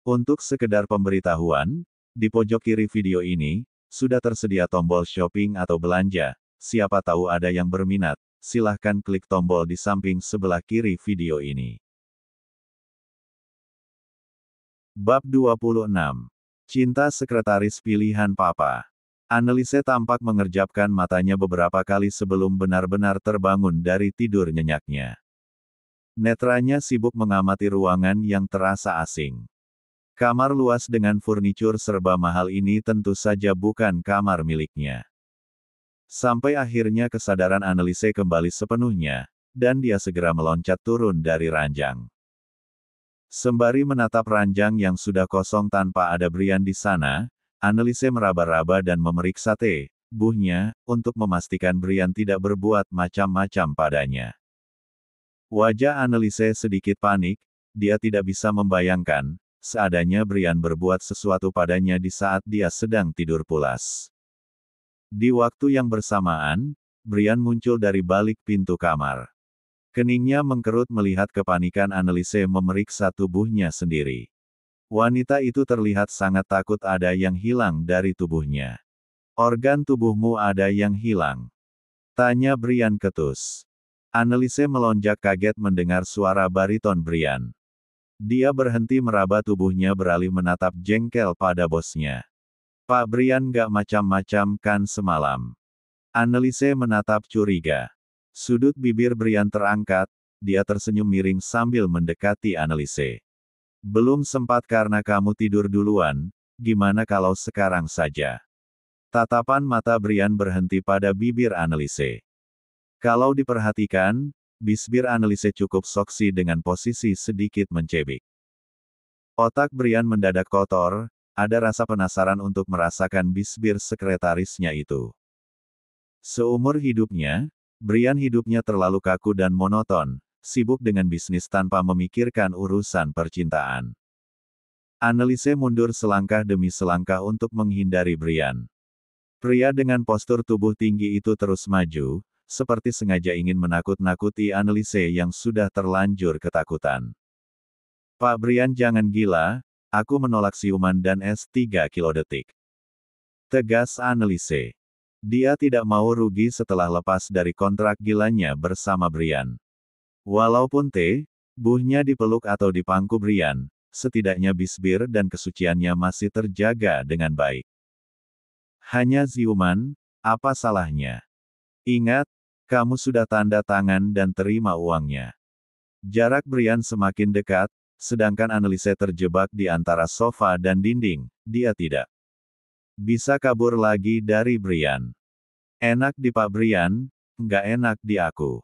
Untuk sekedar pemberitahuan, di pojok kiri video ini, sudah tersedia tombol shopping atau belanja. Siapa tahu ada yang berminat, silahkan klik tombol di samping sebelah kiri video ini. Bab 26. Cinta sekretaris pilihan Papa. Anneliese tampak mengerjapkan matanya beberapa kali sebelum benar-benar terbangun dari tidur nyenyaknya. Netranya sibuk mengamati ruangan yang terasa asing. Kamar luas dengan furnitur serba mahal ini tentu saja bukan kamar miliknya. Sampai akhirnya kesadaran Anneliese kembali sepenuhnya, dan dia segera meloncat turun dari ranjang. Sembari menatap ranjang yang sudah kosong tanpa ada Brian di sana, Anneliese meraba-raba dan memeriksa tubuhnya, untuk memastikan Brian tidak berbuat macam-macam padanya. Wajah Anneliese sedikit panik, dia tidak bisa membayangkan, seadanya Brian berbuat sesuatu padanya di saat dia sedang tidur pulas. Di waktu yang bersamaan, Brian muncul dari balik pintu kamar. Keningnya mengkerut melihat kepanikan Anneliese memeriksa tubuhnya sendiri. Wanita itu terlihat sangat takut ada yang hilang dari tubuhnya. "Organ tubuhmu ada yang hilang?" tanya Brian ketus. Anneliese melonjak kaget mendengar suara bariton Brian. Dia berhenti meraba tubuhnya beralih menatap jengkel pada bosnya. "Pak Brian gak macam-macam kan semalam?" Anneliese menatap curiga. Sudut bibir Brian terangkat, dia tersenyum miring sambil mendekati Anneliese. "Belum sempat karena kamu tidur duluan, gimana kalau sekarang saja?" Tatapan mata Brian berhenti pada bibir Anneliese. Kalau diperhatikan, bibir Anneliese cukup seksi dengan posisi sedikit mencebik. Otak Brian mendadak kotor, ada rasa penasaran untuk merasakan bibir sekretarisnya itu. Seumur hidupnya, Brian hidupnya terlalu kaku dan monoton, sibuk dengan bisnis tanpa memikirkan urusan percintaan. Anneliese mundur selangkah demi selangkah untuk menghindari Brian. Pria dengan postur tubuh tinggi itu terus maju, seperti sengaja ingin menakut-nakuti Anneliese yang sudah terlanjur ketakutan. "Pak Brian jangan gila, aku menolak siuman dan es 3 kilo detik," tegas Anneliese. Dia tidak mau rugi setelah lepas dari kontrak gilanya bersama Brian. Walaupun tubuhnya dipeluk atau dipangku Brian, setidaknya bibir dan kesuciannya masih terjaga dengan baik. "Hanya siuman, apa salahnya? Ingat, kamu sudah tanda tangan dan terima uangnya." Jarak Brian semakin dekat, sedangkan Anneliese terjebak di antara sofa dan dinding, dia tidak bisa kabur lagi dari Brian. "Enak di Pak Brian, nggak enak di aku,"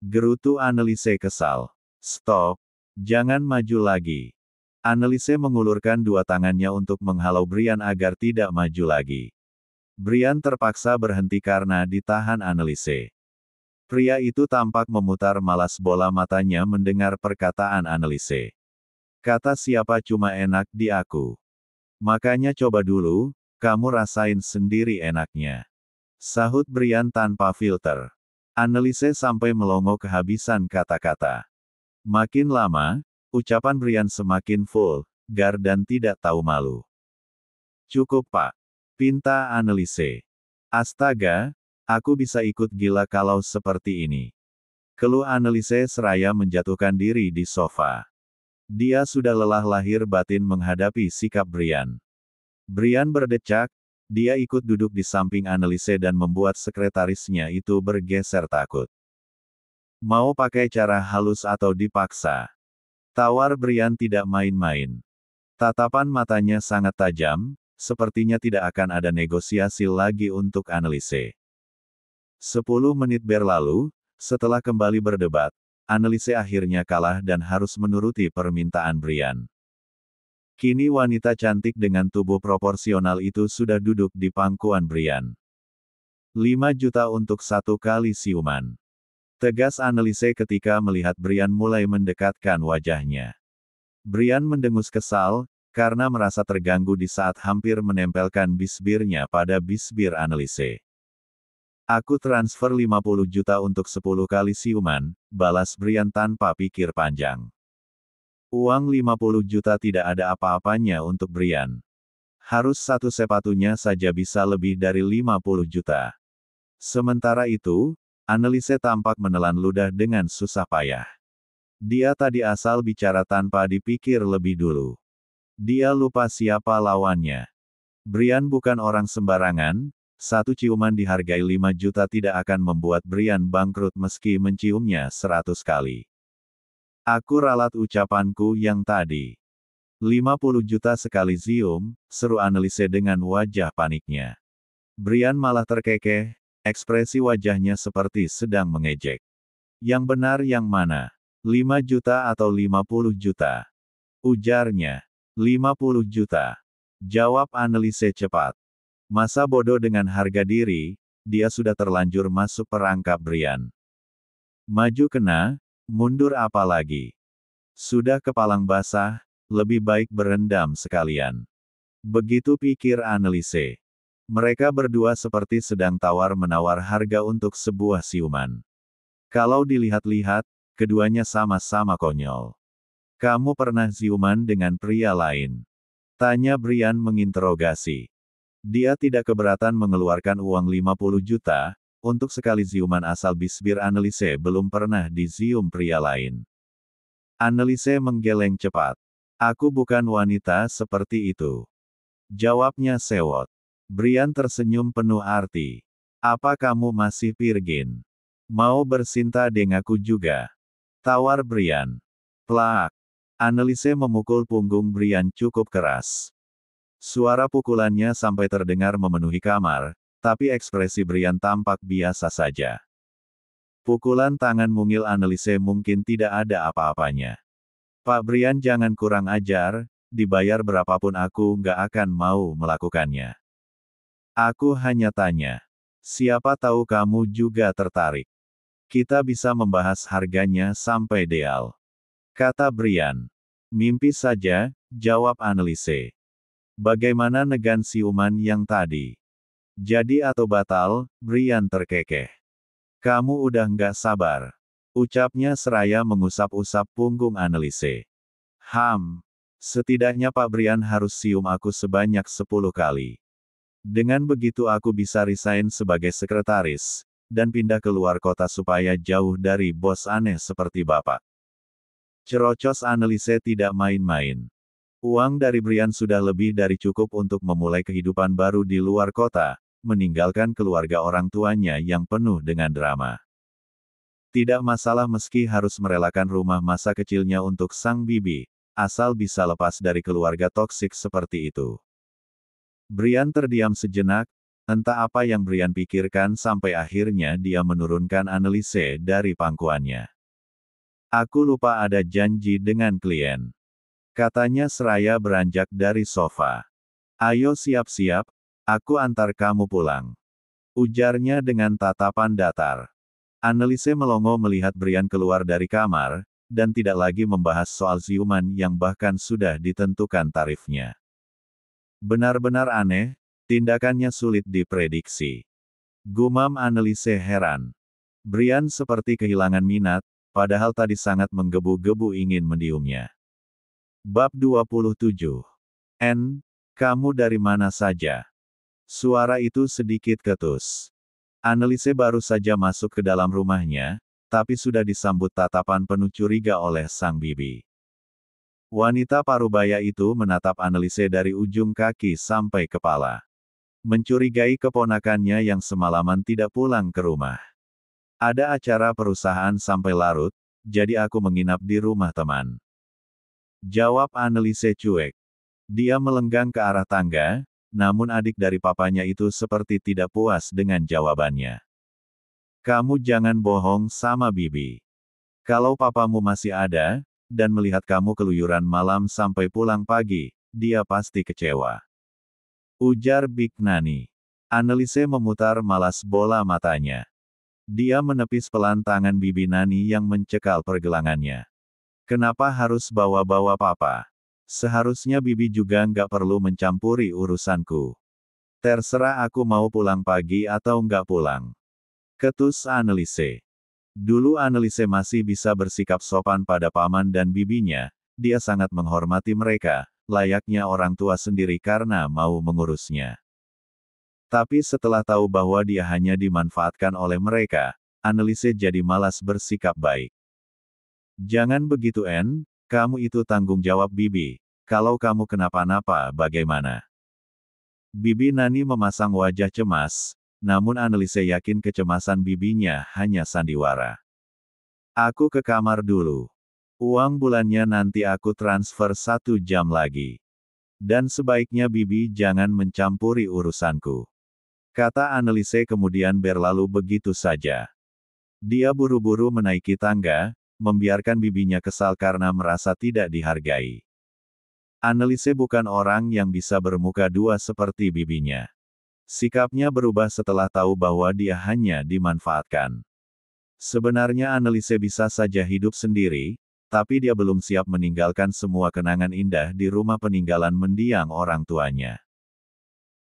gerutu Anneliese kesal. "Stop, jangan maju lagi." Anneliese mengulurkan dua tangannya untuk menghalau Brian agar tidak maju lagi. Brian terpaksa berhenti karena ditahan Anneliese. Pria itu tampak memutar malas bola matanya mendengar perkataan Anneliese. "Kata siapa cuma enak di aku? Makanya coba dulu, kamu rasain sendiri enaknya," sahut Brian tanpa filter. Anneliese sampai melongo kehabisan kata-kata. Makin lama, ucapan Brian semakin vulgar dan tidak tahu malu. "Cukup Pak," pinta Anneliese. "Astaga, aku bisa ikut gila kalau seperti ini," keluh Anneliese seraya menjatuhkan diri di sofa. Dia sudah lelah lahir batin menghadapi sikap Brian. Brian berdecak, dia ikut duduk di samping Anneliese dan membuat sekretarisnya itu bergeser takut. "Mau pakai cara halus atau dipaksa?" tawar Brian tidak main-main. Tatapan matanya sangat tajam, sepertinya tidak akan ada negosiasi lagi untuk Anneliese. 10 menit berlalu, setelah kembali berdebat, Anneliese akhirnya kalah dan harus menuruti permintaan Brian. Kini wanita cantik dengan tubuh proporsional itu sudah duduk di pangkuan Brian. 5 juta untuk 1 kali siuman, tegas Anneliese ketika melihat Brian mulai mendekatkan wajahnya. Brian mendengus kesal, karena merasa terganggu di saat hampir menempelkan bibirnya pada bibir Anneliese. Aku transfer 50 juta untuk 10 kali siuman, balas Brian tanpa pikir panjang. Uang 50 juta tidak ada apa-apanya untuk Brian. Harus satu sepatunya saja bisa lebih dari 50 juta. Sementara itu, Anneliese tampak menelan ludah dengan susah payah. Dia tadi asal bicara tanpa dipikir lebih dulu. Dia lupa siapa lawannya. Brian bukan orang sembarangan, satu ciuman dihargai 5 juta tidak akan membuat Brian bangkrut meski menciumnya 100 kali. Aku ralat ucapanku yang tadi. 50 juta sekali cium, seru Anneliese dengan wajah paniknya. Brian malah terkekeh, ekspresi wajahnya seperti sedang mengejek. Yang benar yang mana? 5 juta atau 50 juta? Ujarnya. 50 juta. Jawab Anneliese cepat. Masa bodoh dengan harga diri, dia sudah terlanjur masuk perangkap Brian. Maju kena, mundur apa lagi? Sudah kepalang basah, lebih baik berendam sekalian. Begitu pikir Anneliese. Mereka berdua seperti sedang tawar-menawar harga untuk sebuah siuman. Kalau dilihat-lihat, keduanya sama-sama konyol. Kamu pernah siuman dengan pria lain? Tanya Brian menginterogasi. Dia tidak keberatan mengeluarkan uang 50 juta, untuk sekali ciuman asal bisbir Anneliese belum pernah dicium pria lain. Anneliese menggeleng cepat. Aku bukan wanita seperti itu. Jawabnya sewot. Brian tersenyum penuh arti. Apa kamu masih virgin? Mau bercinta denganku juga? Tawar Brian. Plak. Anneliese memukul punggung Brian cukup keras. Suara pukulannya sampai terdengar memenuhi kamar, tapi ekspresi Brian tampak biasa saja. Pukulan tangan mungil Anneliese mungkin tidak ada apa-apanya. Pak Brian jangan kurang ajar, dibayar berapapun aku nggak akan mau melakukannya. Aku hanya tanya. Siapa tahu kamu juga tertarik. Kita bisa membahas harganya sampai deal. Kata Brian. Mimpi saja, jawab Anneliese. Bagaimana negan siuman yang tadi? Jadi atau batal? Brian terkekeh. Kamu udah nggak sabar. Ucapnya seraya mengusap-usap punggung Anneliese. Setidaknya Pak Brian harus cium aku sebanyak 10 kali. Dengan begitu aku bisa resign sebagai sekretaris, dan pindah ke luar kota supaya jauh dari bos aneh seperti Bapak. Cerocos Anneliese tidak main-main. Uang dari Brian sudah lebih dari cukup untuk memulai kehidupan baru di luar kota, meninggalkan keluarga orang tuanya yang penuh dengan drama. Tidak masalah meski harus merelakan rumah masa kecilnya untuk sang bibi, asal bisa lepas dari keluarga toksik seperti itu. Brian terdiam sejenak, entah apa yang Brian pikirkan sampai akhirnya dia menurunkan Anneliese dari pangkuannya. Aku lupa ada janji dengan klien. Katanya seraya beranjak dari sofa. Ayo siap-siap, aku antar kamu pulang. Ujarnya dengan tatapan datar. Anneliese melongo melihat Brian keluar dari kamar, dan tidak lagi membahas soal ciuman yang bahkan sudah ditentukan tarifnya. Benar-benar aneh, tindakannya sulit diprediksi. Gumam Anneliese heran. Brian seperti kehilangan minat, padahal tadi sangat menggebu-gebu ingin mendiumnya. Bab 27. Kamu dari mana saja? Suara itu sedikit ketus. Anneliese baru saja masuk ke dalam rumahnya, tapi sudah disambut tatapan penuh curiga oleh sang bibi. Wanita parubaya itu menatap Anneliese dari ujung kaki sampai kepala. Mencurigai keponakannya yang semalaman tidak pulang ke rumah. Ada acara perusahaan sampai larut, jadi aku menginap di rumah teman. Jawab Anneliese cuek. Dia melenggang ke arah tangga, namun adik dari papanya itu seperti tidak puas dengan jawabannya. Kamu jangan bohong sama bibi. Kalau papamu masih ada, dan melihat kamu keluyuran malam sampai pulang pagi, dia pasti kecewa. Ujar Big Nani. Anneliese memutar malas bola matanya. Dia menepis pelan tangan bibi Nani yang mencekal pergelangannya. Kenapa harus bawa-bawa papa? Seharusnya bibi juga nggak perlu mencampuri urusanku. Terserah aku mau pulang pagi atau nggak pulang. Ketus Anneliese. Dulu Anneliese masih bisa bersikap sopan pada paman dan bibinya, dia sangat menghormati mereka, layaknya orang tua sendiri karena mau mengurusnya. Tapi setelah tahu bahwa dia hanya dimanfaatkan oleh mereka, Anneliese jadi malas bersikap baik. Jangan begitu kamu itu tanggung jawab bibi, kalau kamu kenapa-napa bagaimana? Bibi Nani memasang wajah cemas, namun Anneliese yakin kecemasan bibinya hanya sandiwara. Aku ke kamar dulu. Uang bulannya nanti aku transfer 1 jam lagi. Dan sebaiknya bibi jangan mencampuri urusanku. Kata Anneliese kemudian berlalu begitu saja. Dia buru-buru menaiki tangga, membiarkan bibinya kesal karena merasa tidak dihargai. Anneliese bukan orang yang bisa bermuka dua seperti bibinya. Sikapnya berubah setelah tahu bahwa dia hanya dimanfaatkan. Sebenarnya Anneliese bisa saja hidup sendiri, tapi dia belum siap meninggalkan semua kenangan indah di rumah peninggalan mendiang orang tuanya.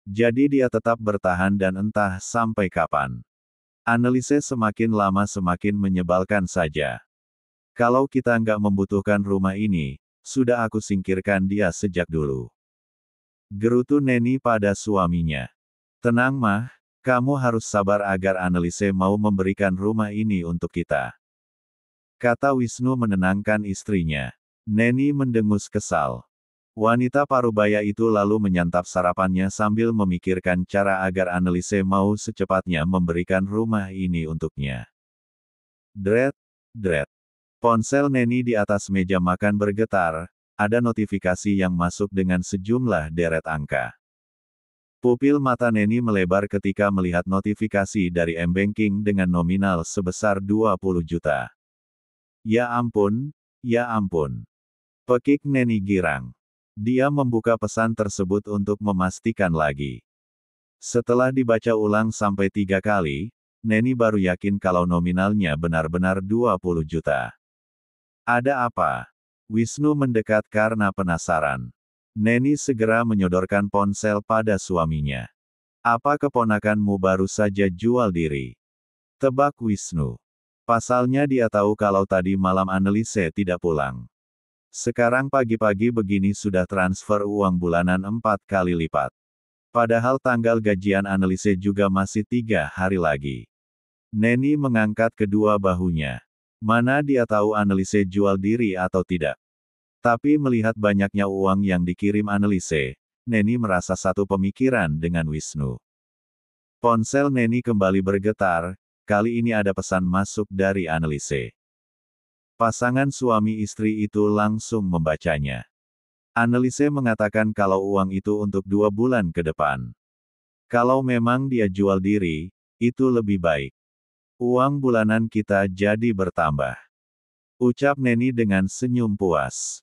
Jadi dia tetap bertahan dan entah sampai kapan. Anneliese semakin lama semakin menyebalkan saja. Kalau kita nggak membutuhkan rumah ini, sudah aku singkirkan dia sejak dulu. Gerutu Neni pada suaminya. Tenang mah, kamu harus sabar agar Anneliese mau memberikan rumah ini untuk kita. Kata Wisnu menenangkan istrinya. Neni mendengus kesal. Wanita parubaya itu lalu menyantap sarapannya sambil memikirkan cara agar Anneliese mau secepatnya memberikan rumah ini untuknya. Dret, dret. Ponsel Neni di atas meja makan bergetar, ada notifikasi yang masuk dengan sejumlah deret angka. Pupil mata Neni melebar ketika melihat notifikasi dari M-Banking dengan nominal sebesar 20 juta. Ya ampun, ya ampun. Pekik Neni girang. Dia membuka pesan tersebut untuk memastikan lagi. Setelah dibaca ulang sampai 3 kali, Neni baru yakin kalau nominalnya benar-benar 20 juta. Ada apa? Wisnu mendekat karena penasaran. Neni segera menyodorkan ponsel pada suaminya. Apa keponakanmu baru saja jual diri? Tebak Wisnu. Pasalnya dia tahu kalau tadi malam Anneliese tidak pulang. Sekarang pagi-pagi begini sudah transfer uang bulanan 4 kali lipat. Padahal tanggal gajian Anneliese juga masih 3 hari lagi. Neni mengangkat kedua bahunya. Mana dia tahu Anneliese jual diri atau tidak. Tapi melihat banyaknya uang yang dikirim Anneliese, Neni merasa satu pemikiran dengan Wisnu. Ponsel Neni kembali bergetar, kali ini ada pesan masuk dari Anneliese. Pasangan suami istri itu langsung membacanya. Anneliese mengatakan kalau uang itu untuk 2 bulan ke depan. Kalau memang dia jual diri, itu lebih baik. Uang bulanan kita jadi bertambah. Ucap Neni dengan senyum puas.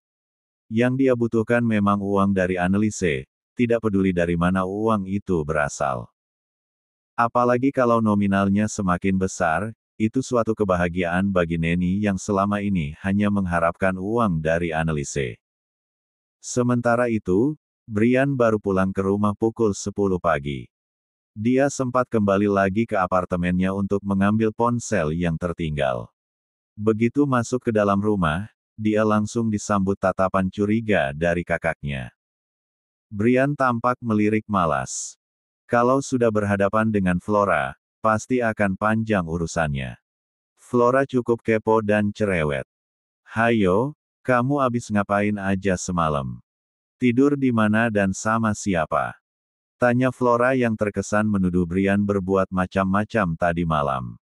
Yang dia butuhkan memang uang dari Anneliese, tidak peduli dari mana uang itu berasal. Apalagi kalau nominalnya semakin besar, itu suatu kebahagiaan bagi Neni yang selama ini hanya mengharapkan uang dari Anneliese. Sementara itu, Brian baru pulang ke rumah pukul 10 pagi. Dia sempat kembali lagi ke apartemennya untuk mengambil ponsel yang tertinggal. Begitu masuk ke dalam rumah, dia langsung disambut tatapan curiga dari kakaknya. Brian tampak melirik malas. Kalau sudah berhadapan dengan Flora, pasti akan panjang urusannya. Flora cukup kepo dan cerewet. Hayo, kamu abis ngapain aja semalam? Tidur di mana dan sama siapa? Tanya Flora yang terkesan menuduh Brian berbuat macam-macam tadi malam.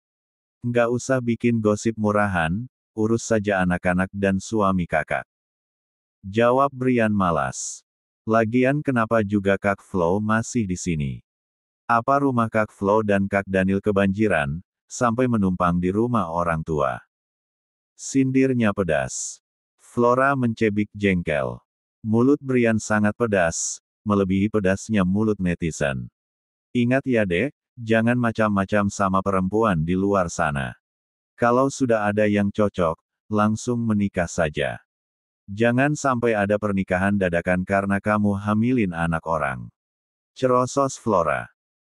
Nggak usah bikin gosip murahan, urus saja anak-anak dan suami kakak. Jawab Brian malas. Lagian kenapa juga Kak Flo masih di sini? Apa rumah Kak Flo dan Kak Daniel kebanjiran, sampai menumpang di rumah orang tua? Sindirnya pedas. Flora mencebik jengkel. Mulut Brian sangat pedas, melebihi pedasnya mulut netizen. Ingat ya dek, jangan macam-macam sama perempuan di luar sana. Kalau sudah ada yang cocok, langsung menikah saja. Jangan sampai ada pernikahan dadakan karena kamu hamilin anak orang. Cerosos Flora.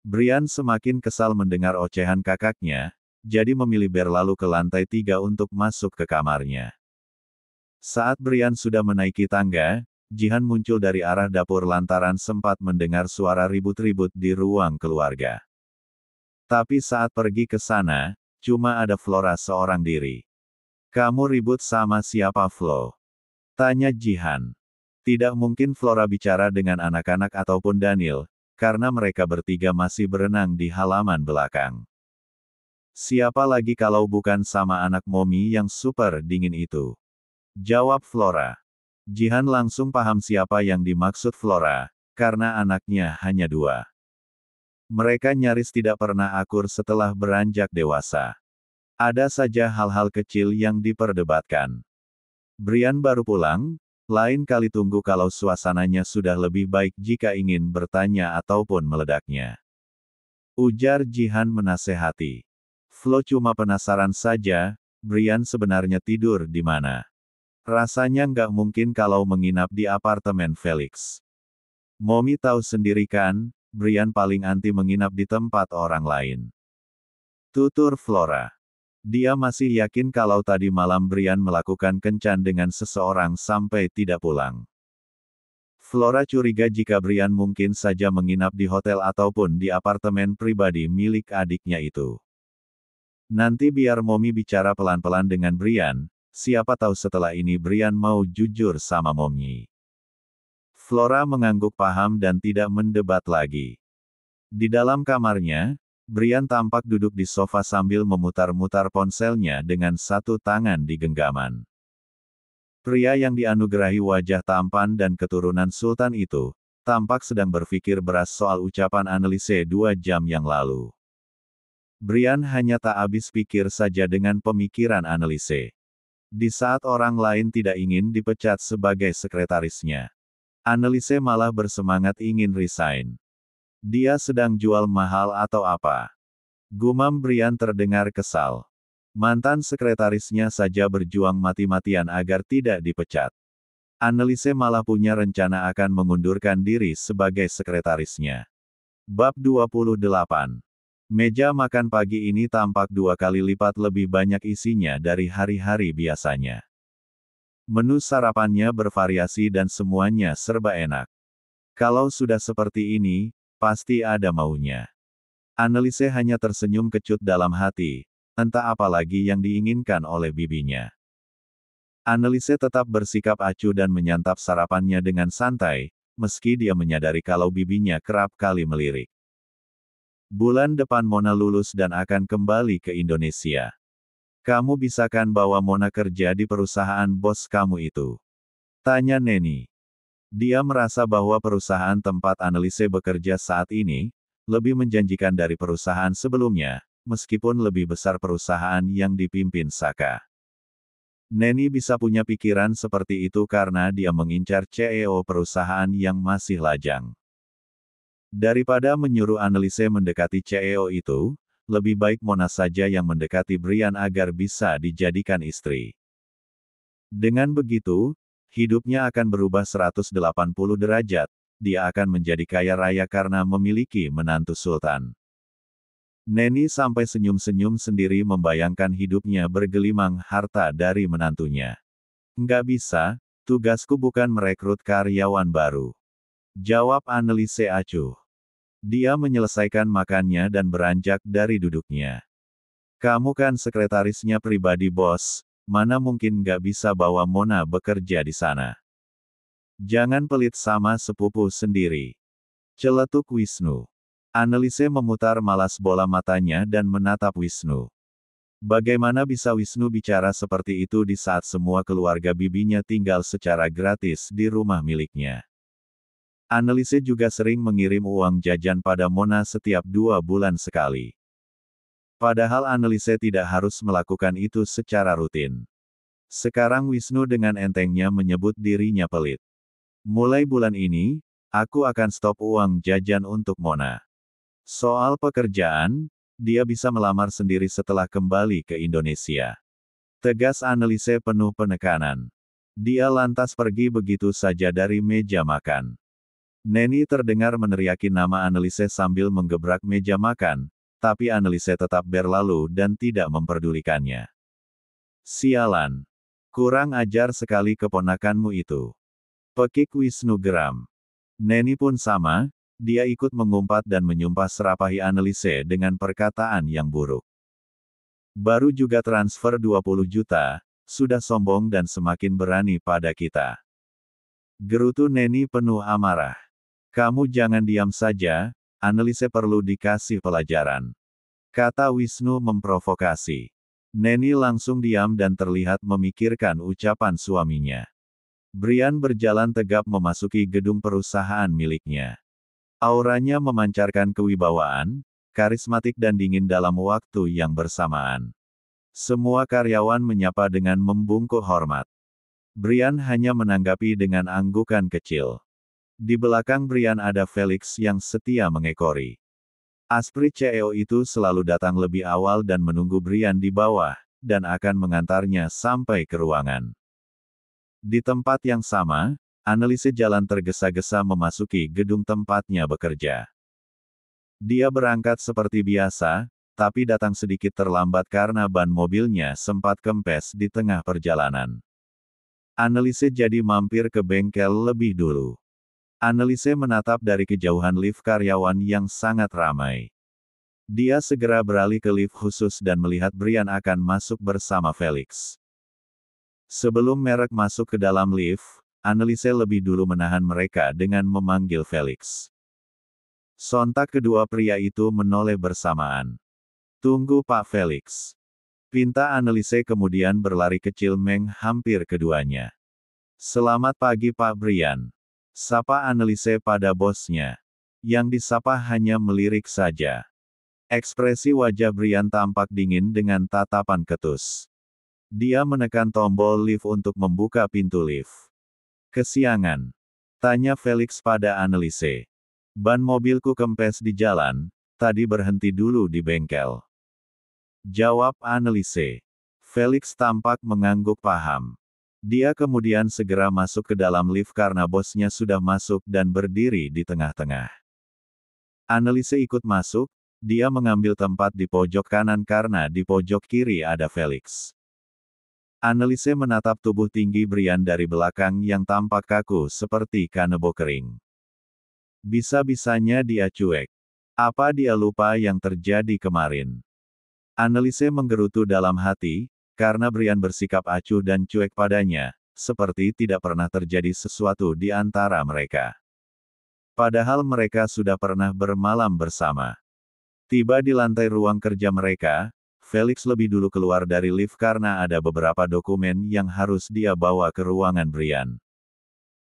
Brian semakin kesal mendengar ocehan kakaknya, jadi memilih berlalu ke lantai 3 untuk masuk ke kamarnya. Saat Brian sudah menaiki tangga, Jihan muncul dari arah dapur lantaran sempat mendengar suara ribut-ribut di ruang keluarga. Tapi saat pergi ke sana, cuma ada Flora seorang diri. "Kamu ribut sama siapa, Flo?" tanya Jihan. Tidak mungkin Flora bicara dengan anak-anak ataupun Daniel, karena mereka bertiga masih berenang di halaman belakang. "Siapa lagi kalau bukan sama anak Momi yang super dingin itu?" jawab Flora. Jihan langsung paham siapa yang dimaksud Flora, karena anaknya hanya 2. Mereka nyaris tidak pernah akur setelah beranjak dewasa. Ada saja hal-hal kecil yang diperdebatkan. Brian baru pulang, lain kali tunggu kalau suasananya sudah lebih baik jika ingin bertanya ataupun meledaknya. Ujar Jihan menasehati. Flo cuma penasaran saja, Brian sebenarnya tidur di mana. Rasanya nggak mungkin kalau menginap di apartemen Felix. Momi tahu sendiri kan, Brian paling anti menginap di tempat orang lain. Tutur Flora. Dia masih yakin kalau tadi malam Brian melakukan kencan dengan seseorang sampai tidak pulang. Flora curiga jika Brian mungkin saja menginap di hotel ataupun di apartemen pribadi milik adiknya itu. Nanti biar Momi bicara pelan-pelan dengan Brian, siapa tahu setelah ini Brian mau jujur sama Momi. Flora mengangguk paham dan tidak mendebat lagi. Di dalam kamarnya, Brian tampak duduk di sofa sambil memutar-mutar ponselnya dengan satu tangan di genggaman. Pria yang dianugerahi wajah tampan dan keturunan sultan itu, tampak sedang berpikir beras soal ucapan Anneliese 2 jam yang lalu. Brian hanya tak habis pikir saja dengan pemikiran Anneliese. Di saat orang lain tidak ingin dipecat sebagai sekretarisnya, Anneliese malah bersemangat ingin resign. Dia sedang jual mahal atau apa? Gumam Brian terdengar kesal. Mantan sekretarisnya saja berjuang mati-matian agar tidak dipecat. Anneliese malah punya rencana akan mengundurkan diri sebagai sekretarisnya. Bab 28. Meja makan pagi ini tampak 2 kali lipat lebih banyak isinya dari hari-hari biasanya. Menu sarapannya bervariasi dan semuanya serba enak. Kalau sudah seperti ini, pasti ada maunya. Anneliese hanya tersenyum kecut dalam hati, entah apa lagi yang diinginkan oleh bibinya. Anneliese tetap bersikap acuh dan menyantap sarapannya dengan santai, meski dia menyadari kalau bibinya kerap kali melirik. Bulan depan Mona lulus dan akan kembali ke Indonesia. Kamu bisa kan bawa Mona kerja di perusahaan bos kamu itu? Tanya Neni. Dia merasa bahwa perusahaan tempat Anneliese bekerja saat ini, lebih menjanjikan dari perusahaan sebelumnya, meskipun lebih besar perusahaan yang dipimpin Saka. Neni bisa punya pikiran seperti itu karena dia mengincar CEO perusahaan yang masih lajang. Daripada menyuruh Anneliese mendekati CEO itu, lebih baik Mona saja yang mendekati Brian agar bisa dijadikan istri. Dengan begitu, hidupnya akan berubah 180 derajat, dia akan menjadi kaya raya karena memiliki menantu sultan. Neni sampai senyum-senyum sendiri membayangkan hidupnya bergelimang harta dari menantunya. Nggak bisa, tugasku bukan merekrut karyawan baru. Jawab Anneliese acuh. Dia menyelesaikan makannya dan beranjak dari duduknya. Kamu kan sekretarisnya pribadi bos, mana mungkin nggak bisa bawa Mona bekerja di sana. Jangan pelit sama sepupu sendiri. Celetuk Wisnu. Anneliese memutar malas bola matanya dan menatap Wisnu. Bagaimana bisa Wisnu bicara seperti itu di saat semua keluarga bibinya tinggal secara gratis di rumah miliknya? Anneliese juga sering mengirim uang jajan pada Mona setiap 2 bulan sekali. Padahal Anneliese tidak harus melakukan itu secara rutin. Sekarang Wisnu dengan entengnya menyebut dirinya pelit. Mulai bulan ini, aku akan stop uang jajan untuk Mona. Soal pekerjaan, dia bisa melamar sendiri setelah kembali ke Indonesia. Tegas Anneliese penuh penekanan. Dia lantas pergi begitu saja dari meja makan. Neni terdengar meneriaki nama Anneliese sambil menggebrak meja makan, tapi Annelise tetap berlalu dan tidak memperdulikannya. Sialan. Kurang ajar sekali keponakanmu itu. Pekik Wisnu geram. Neni pun sama, dia ikut mengumpat dan menyumpah serapahi Annelise dengan perkataan yang buruk. Baru juga transfer 20 juta, sudah sombong dan semakin berani pada kita. Gerutu Neni penuh amarah. Kamu jangan diam saja, Annelise perlu dikasih pelajaran. Kata Wisnu memprovokasi. Neni langsung diam dan terlihat memikirkan ucapan suaminya. Brian berjalan tegap memasuki gedung perusahaan miliknya. Auranya memancarkan kewibawaan, karismatik dan dingin dalam waktu yang bersamaan. Semua karyawan menyapa dengan membungkuk hormat. Brian hanya menanggapi dengan anggukan kecil. Di belakang Brian ada Felix yang setia mengekori. Aspri CEO itu selalu datang lebih awal dan menunggu Brian di bawah, dan akan mengantarnya sampai ke ruangan. Di tempat yang sama, Annelise jalan tergesa-gesa memasuki gedung tempatnya bekerja. Dia berangkat seperti biasa, tapi datang sedikit terlambat karena ban mobilnya sempat kempes di tengah perjalanan. Annelise jadi mampir ke bengkel lebih dulu. Annelise menatap dari kejauhan lift karyawan yang sangat ramai. Dia segera beralih ke lift khusus dan melihat Brian akan masuk bersama Felix. Sebelum merek masuk ke dalam lift, Annelise lebih dulu menahan mereka dengan memanggil Felix. Sontak kedua pria itu menoleh bersamaan. Tunggu Pak Felix. Pinta Annelise kemudian berlari kecil menghampir keduanya. Selamat pagi Pak Brian. Sapa Annelise pada bosnya. Yang disapa hanya melirik saja. Ekspresi wajah Brian tampak dingin dengan tatapan ketus. Dia menekan tombol lift untuk membuka pintu lift. Kesiangan. Tanya Felix pada Annelise. Ban mobilku kempes di jalan, tadi berhenti dulu di bengkel. Jawab Annelise. Felix tampak mengangguk paham. Dia kemudian segera masuk ke dalam lift karena bosnya sudah masuk dan berdiri di tengah-tengah. Annelise ikut masuk, dia mengambil tempat di pojok kanan karena di pojok kiri ada Felix. Annelise menatap tubuh tinggi Brian dari belakang yang tampak kaku seperti kanebo kering. Bisa-bisanya dia cuek. Apa dia lupa yang terjadi kemarin? Annelise menggerutu dalam hati, karena Brian bersikap acuh dan cuek padanya, seperti tidak pernah terjadi sesuatu di antara mereka. Padahal mereka sudah pernah bermalam bersama. Tiba di lantai ruang kerja mereka, Felix lebih dulu keluar dari lift karena ada beberapa dokumen yang harus dia bawa ke ruangan Brian.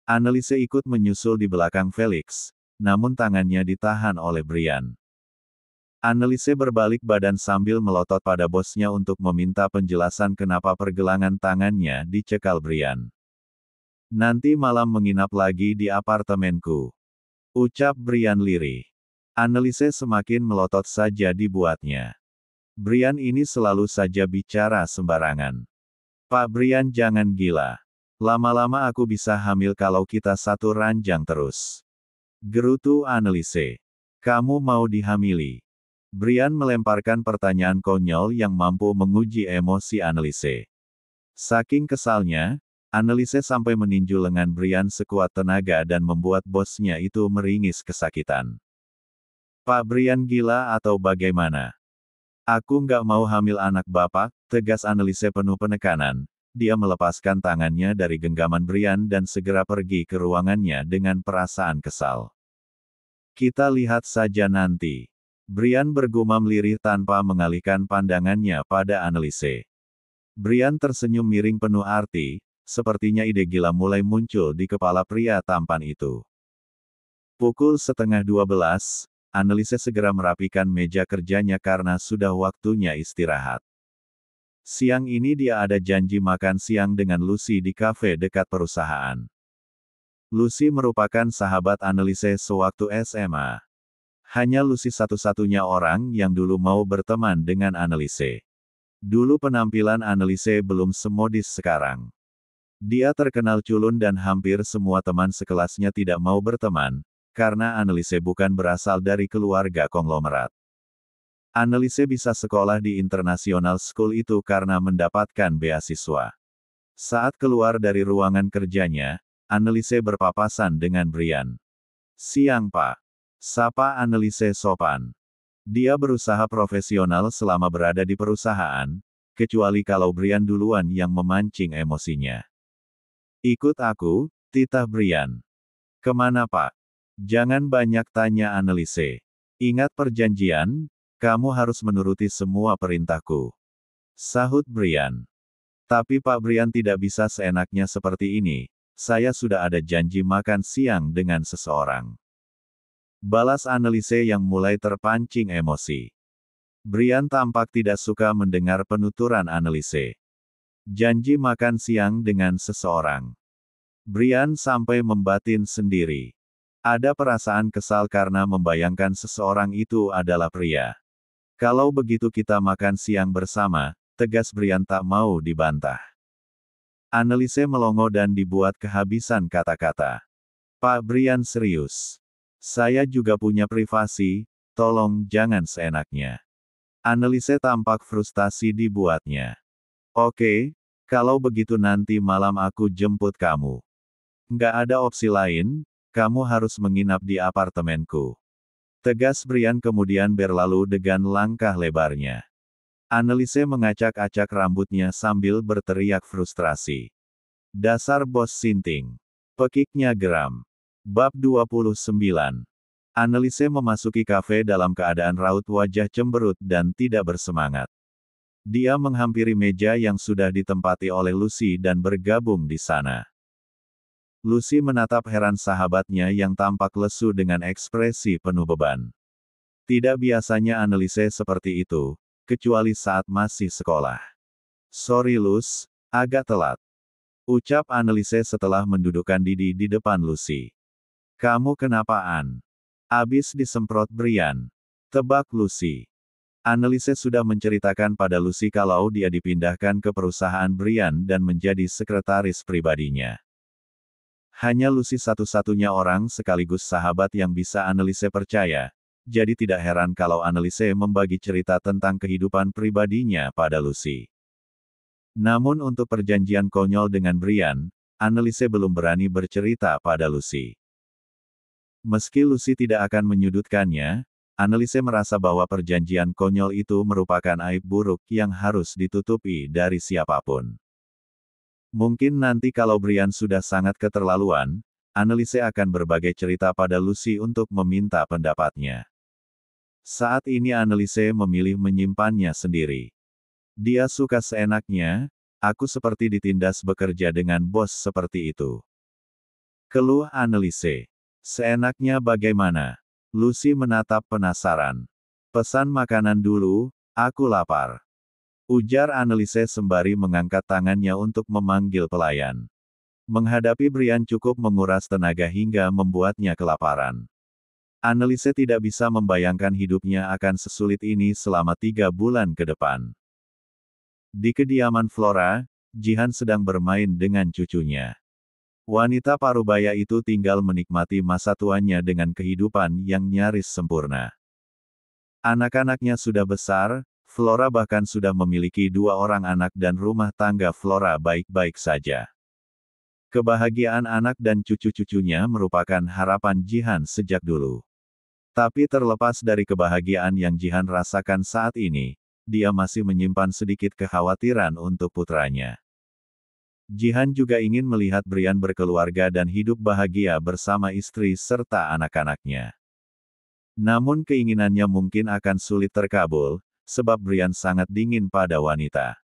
Annelise ikut menyusul di belakang Felix, namun tangannya ditahan oleh Brian. Annelise berbalik badan sambil melotot pada bosnya untuk meminta penjelasan kenapa pergelangan tangannya dicekal Brian. Nanti malam menginap lagi di apartemenku. Ucap Brian lirih. Annelise semakin melotot saja dibuatnya. Brian ini selalu saja bicara sembarangan. Pak Brian jangan gila. Lama-lama aku bisa hamil kalau kita satu ranjang terus. Gerutu Annelise. Kamu mau dihamili? Brian melemparkan pertanyaan konyol yang mampu menguji emosi Annelise. Saking kesalnya, Annelise sampai meninju lengan Brian sekuat tenaga dan membuat bosnya itu meringis kesakitan. Pak Brian gila atau bagaimana? Aku nggak mau hamil anak bapak, tegas Annelise penuh penekanan. Dia melepaskan tangannya dari genggaman Brian dan segera pergi ke ruangannya dengan perasaan kesal. Kita lihat saja nanti. Brian bergumam lirih tanpa mengalihkan pandangannya pada Annelise. Brian tersenyum miring penuh arti, sepertinya ide gila mulai muncul di kepala pria tampan itu. Pukul 11:30, Annelise segera merapikan meja kerjanya karena sudah waktunya istirahat. Siang ini dia ada janji makan siang dengan Lucy di kafe dekat perusahaan. Lucy merupakan sahabat Annelise sewaktu SMA. Hanya Lucy satu-satunya orang yang dulu mau berteman dengan Annelise. Dulu penampilan Annelise belum semodis sekarang. Dia terkenal culun dan hampir semua teman sekelasnya tidak mau berteman, karena Annelise bukan berasal dari keluarga konglomerat. Anneliese bisa sekolah di International School itu karena mendapatkan beasiswa. Saat keluar dari ruangan kerjanya, Anneliese berpapasan dengan Brian. "Siang Pak." Sapa Anneliese sopan. Dia berusaha profesional selama berada di perusahaan, kecuali kalau Brian duluan yang memancing emosinya. "Ikut aku," titah Brian. "Kemana Pak?" "Jangan banyak tanya Anneliese. Ingat perjanjian, kamu harus menuruti semua perintahku," sahut Brian. "Tapi Pak Brian tidak bisa seenaknya seperti ini, saya sudah ada janji makan siang dengan seseorang," balas Anneliese yang mulai terpancing emosi. Brian tampak tidak suka mendengar penuturan Anneliese. Janji makan siang dengan seseorang. Brian sampai membatin sendiri. Ada perasaan kesal karena membayangkan seseorang itu adalah pria. "Kalau begitu kita makan siang bersama," tegas Brian tak mau dibantah. Anneliese melongo dan dibuat kehabisan kata-kata. "Pak Brian serius. Saya juga punya privasi, tolong jangan seenaknya." Anneliese tampak frustasi dibuatnya. "Oke, kalau begitu nanti malam aku jemput kamu. Nggak ada opsi lain, kamu harus menginap di apartemenku," tegas Brian kemudian berlalu dengan langkah lebarnya. Anneliese mengacak-acak rambutnya sambil berteriak frustrasi. "Dasar bos sinting. Pekiknya geram." Bab 29. Anneliese memasuki kafe dalam keadaan raut wajah cemberut dan tidak bersemangat. Dia menghampiri meja yang sudah ditempati oleh Lucy dan bergabung di sana. Lucy menatap heran sahabatnya yang tampak lesu dengan ekspresi penuh beban. Tidak biasanya Anneliese seperti itu, kecuali saat masih sekolah. "Sorry Lus, agak telat," ucap Anneliese setelah mendudukkan diri di depan Lucy. "Kamu kenapaan?" "Abis disemprot Brian," tebak Lucy. Anneliese sudah menceritakan pada Lucy kalau dia dipindahkan ke perusahaan Brian dan menjadi sekretaris pribadinya. Hanya Lucy satu-satunya orang sekaligus sahabat yang bisa Anneliese percaya, jadi tidak heran kalau Anneliese membagi cerita tentang kehidupan pribadinya pada Lucy. Namun untuk perjanjian konyol dengan Brian, Anneliese belum berani bercerita pada Lucy. Meski Lucy tidak akan menyudutkannya, Anneliese merasa bahwa perjanjian konyol itu merupakan aib buruk yang harus ditutupi dari siapapun. Mungkin nanti kalau Brian sudah sangat keterlaluan, Anneliese akan berbagai cerita pada Lucy untuk meminta pendapatnya. Saat ini Anneliese memilih menyimpannya sendiri. Dia suka seenaknya, "Aku seperti ditindas bekerja dengan bos seperti itu," keluh Anneliese. "Seenaknya bagaimana?" Lucy menatap penasaran. "Pesan makanan dulu, aku lapar," ujar Anneliese sembari mengangkat tangannya untuk memanggil pelayan. Menghadapi Brian cukup menguras tenaga hingga membuatnya kelaparan. Anneliese tidak bisa membayangkan hidupnya akan sesulit ini selama 3 bulan ke depan. Di kediaman Flora, Jihan sedang bermain dengan cucunya. Wanita parubaya itu tinggal menikmati masa tuanya dengan kehidupan yang nyaris sempurna. Anak-anaknya sudah besar, Flora bahkan sudah memiliki 2 orang anak dan rumah tangga Flora baik-baik saja. Kebahagiaan anak dan cucu-cucunya merupakan harapan Jihan sejak dulu. Tapi terlepas dari kebahagiaan yang Jihan rasakan saat ini, dia masih menyimpan sedikit kekhawatiran untuk putranya. Jihan juga ingin melihat Brian berkeluarga dan hidup bahagia bersama istri serta anak-anaknya. Namun keinginannya mungkin akan sulit terkabul, sebab Brian sangat dingin pada wanita.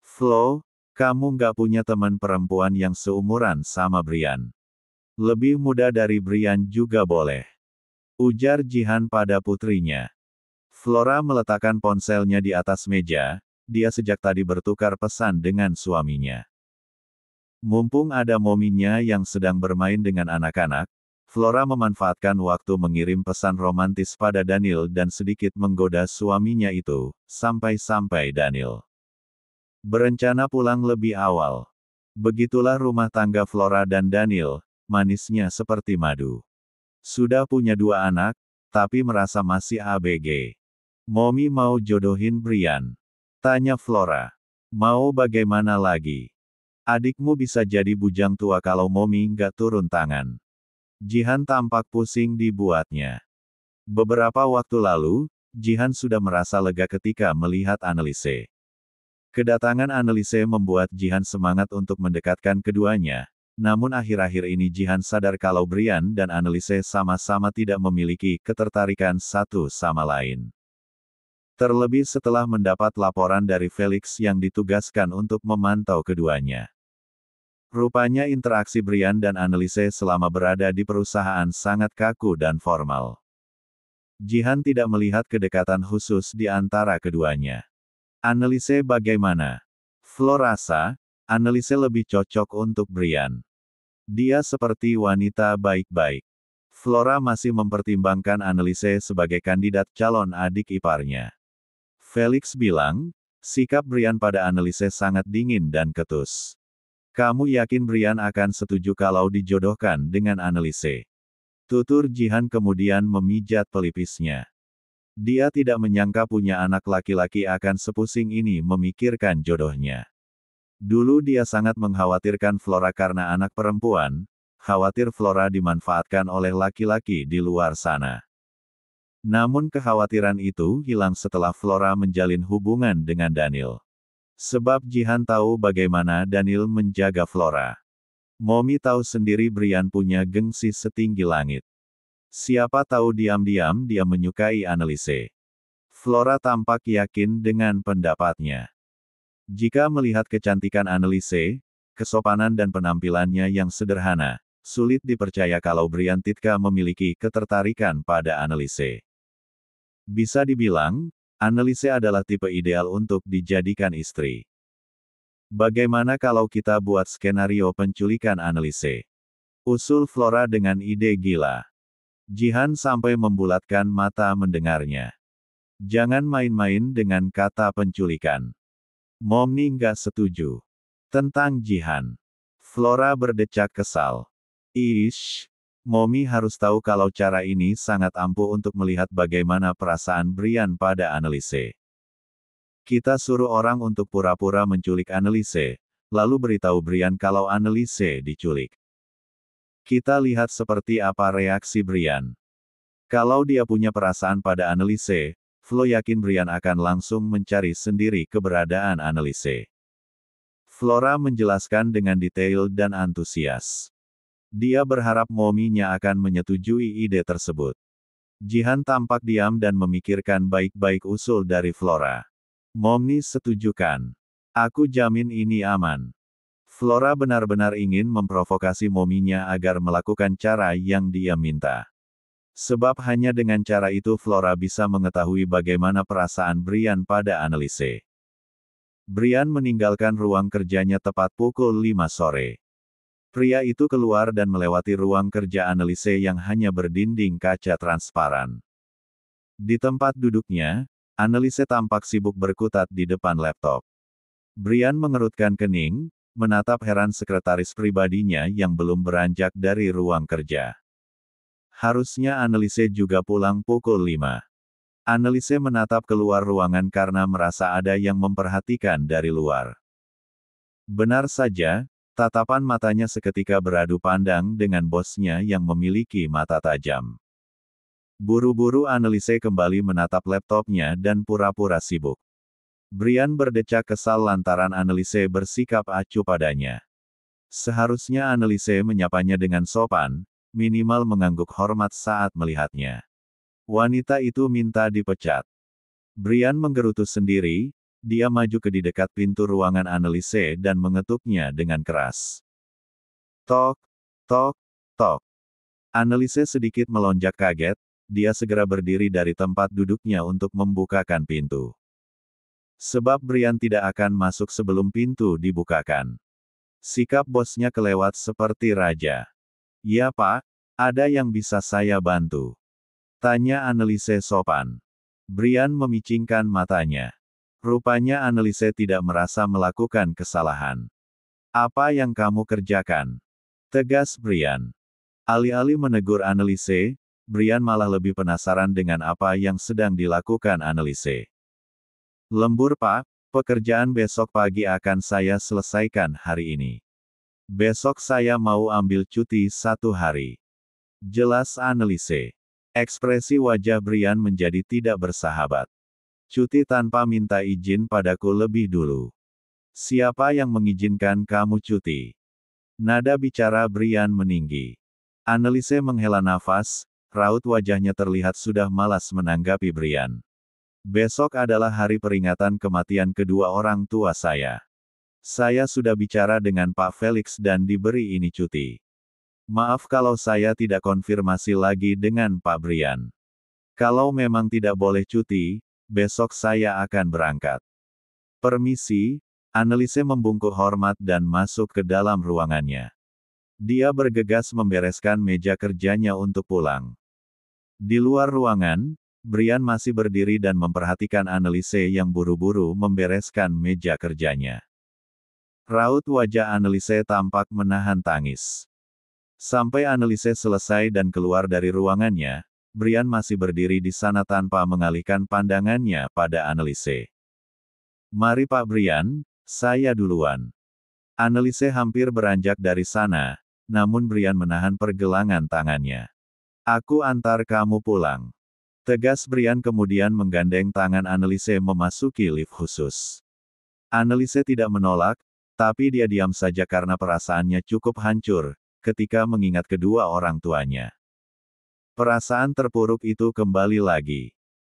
"Flo, kamu nggak punya teman perempuan yang seumuran sama Brian? Lebih muda dari Brian juga boleh," ujar Jihan pada putrinya. Flora meletakkan ponselnya di atas meja, dia sejak tadi bertukar pesan dengan suaminya. Mumpung ada mominya yang sedang bermain dengan anak-anak, Flora memanfaatkan waktu mengirim pesan romantis pada Daniel dan sedikit menggoda suaminya itu, sampai-sampai Daniel berencana pulang lebih awal. Begitulah rumah tangga Flora dan Daniel, manisnya seperti madu. Sudah punya 2 anak, tapi merasa masih ABG. Mommy mau jodohin Brian. Tanya Flora. Mau bagaimana lagi? Adikmu bisa jadi bujang tua kalau Mommy nggak turun tangan. Jihan tampak pusing dibuatnya. Beberapa waktu lalu, Jihan sudah merasa lega ketika melihat Annelise. Kedatangan Annelise membuat Jihan semangat untuk mendekatkan keduanya, namun akhir-akhir ini Jihan sadar kalau Brian dan Annelise sama-sama tidak memiliki ketertarikan satu sama lain. Terlebih setelah mendapat laporan dari Felix yang ditugaskan untuk memantau keduanya. Rupanya interaksi Brian dan Annelise selama berada di perusahaan sangat kaku dan formal. Jihan tidak melihat kedekatan khusus di antara keduanya. Annelise bagaimana? Flo rasa, Annelise lebih cocok untuk Brian. Dia seperti wanita baik-baik. Flora masih mempertimbangkan Annelise sebagai kandidat calon adik iparnya. Felix bilang, sikap Brian pada Annelise sangat dingin dan ketus. Kamu yakin Brian akan setuju kalau dijodohkan dengan Annelise? Tutur Jihan kemudian memijat pelipisnya. Dia tidak menyangka punya anak laki-laki akan sepusing ini memikirkan jodohnya. Dulu dia sangat mengkhawatirkan Flora karena anak perempuan, khawatir Flora dimanfaatkan oleh laki-laki di luar sana. Namun kekhawatiran itu hilang setelah Flora menjalin hubungan dengan Daniel. Sebab Jihan tahu bagaimana Daniel menjaga Flora. Mommy tahu sendiri Brian punya gengsi setinggi langit. Siapa tahu diam-diam dia menyukai Annelise. Flora tampak yakin dengan pendapatnya. Jika melihat kecantikan Annelise, kesopanan dan penampilannya yang sederhana, sulit dipercaya kalau Brian Titka memiliki ketertarikan pada Annelise. Bisa dibilang, Annelise adalah tipe ideal untuk dijadikan istri. Bagaimana kalau kita buat skenario penculikan Annelise? Usul Flora dengan ide gila. Jihan sampai membulatkan mata mendengarnya. Jangan main-main dengan kata penculikan. Mommy nggak setuju. Tentang Jihan. Flora berdecak kesal. Ish, Mommy harus tahu kalau cara ini sangat ampuh untuk melihat bagaimana perasaan Brian pada Annelise. Kita suruh orang untuk pura-pura menculik Annelise, lalu beritahu Brian kalau Annelise diculik. Kita lihat seperti apa reaksi Brian. Kalau dia punya perasaan pada Annelise, Flo yakin Brian akan langsung mencari sendiri keberadaan Annelise. Flora menjelaskan dengan detail dan antusias. Dia berharap Mommy-nya akan menyetujui ide tersebut. Jihan tampak diam dan memikirkan baik-baik usul dari Flora. Mommy setujukan. Aku jamin ini aman. Flora benar-benar ingin memprovokasi Mommy-nya agar melakukan cara yang dia minta. Sebab hanya dengan cara itu Flora bisa mengetahui bagaimana perasaan Brian pada Annelise. Brian meninggalkan ruang kerjanya tepat pukul 5 sore. Pria itu keluar dan melewati ruang kerja Annelise yang hanya berdinding kaca transparan. Di tempat duduknya, Annelise tampak sibuk berkutat di depan laptop. Brian mengerutkan kening, menatap heran sekretaris pribadinya yang belum beranjak dari ruang kerja. Harusnya Annelise juga pulang pukul 5. Annelise menatap keluar ruangan karena merasa ada yang memperhatikan dari luar. Benar saja, tatapan matanya seketika beradu pandang dengan bosnya yang memiliki mata tajam. Buru-buru Annelise kembali menatap laptopnya dan pura-pura sibuk. Brian berdecak kesal lantaran Annelise bersikap acuh padanya. Seharusnya Annelise menyapanya dengan sopan, minimal mengangguk hormat saat melihatnya. Wanita itu minta dipecat. Brian menggerutu sendiri, dia maju ke di dekat pintu ruangan Annelise dan mengetuknya dengan keras. Tok, tok, tok. Annelise sedikit melonjak kaget, dia segera berdiri dari tempat duduknya untuk membukakan pintu. Sebab Brian tidak akan masuk sebelum pintu dibukakan. Sikap bosnya kelewat seperti raja. Ya Pak, ada yang bisa saya bantu? Tanya Annelise sopan. Brian memicingkan matanya. Rupanya Annelise tidak merasa melakukan kesalahan. Apa yang kamu kerjakan? Tegas Brian. Alih-alih menegur Annelise, Brian malah lebih penasaran dengan apa yang sedang dilakukan Anneliese. Lembur Pak, pekerjaan besok pagi akan saya selesaikan hari ini. Besok saya mau ambil cuti 1 hari. Jelas Anneliese. Ekspresi wajah Brian menjadi tidak bersahabat. Cuti tanpa minta izin padaku lebih dulu. Siapa yang mengizinkan kamu cuti? Nada bicara Brian meninggi. Anneliese menghela nafas, raut wajahnya terlihat sudah malas menanggapi Brian. Besok adalah hari peringatan kematian kedua orang tua saya. Saya sudah bicara dengan Pak Felix dan diberi ini cuti. Maaf kalau saya tidak konfirmasi lagi dengan Pak Brian. Kalau memang tidak boleh cuti, besok saya akan berangkat. Permisi, Anneliese membungkuk hormat dan masuk ke dalam ruangannya. Dia bergegas membereskan meja kerjanya untuk pulang. Di luar ruangan, Brian masih berdiri dan memperhatikan Anneliese yang buru-buru membereskan meja kerjanya. Raut wajah Anneliese tampak menahan tangis. Sampai Anneliese selesai dan keluar dari ruangannya, Brian masih berdiri di sana tanpa mengalihkan pandangannya pada Anneliese. Mari Pak Brian, saya duluan. Anneliese hampir beranjak dari sana, namun Brian menahan pergelangan tangannya. Aku antar kamu pulang. Tegas Brian kemudian menggandeng tangan Anneliese memasuki lift khusus. Anneliese tidak menolak, tapi dia diam saja karena perasaannya cukup hancur, ketika mengingat kedua orang tuanya. Perasaan terpuruk itu kembali lagi.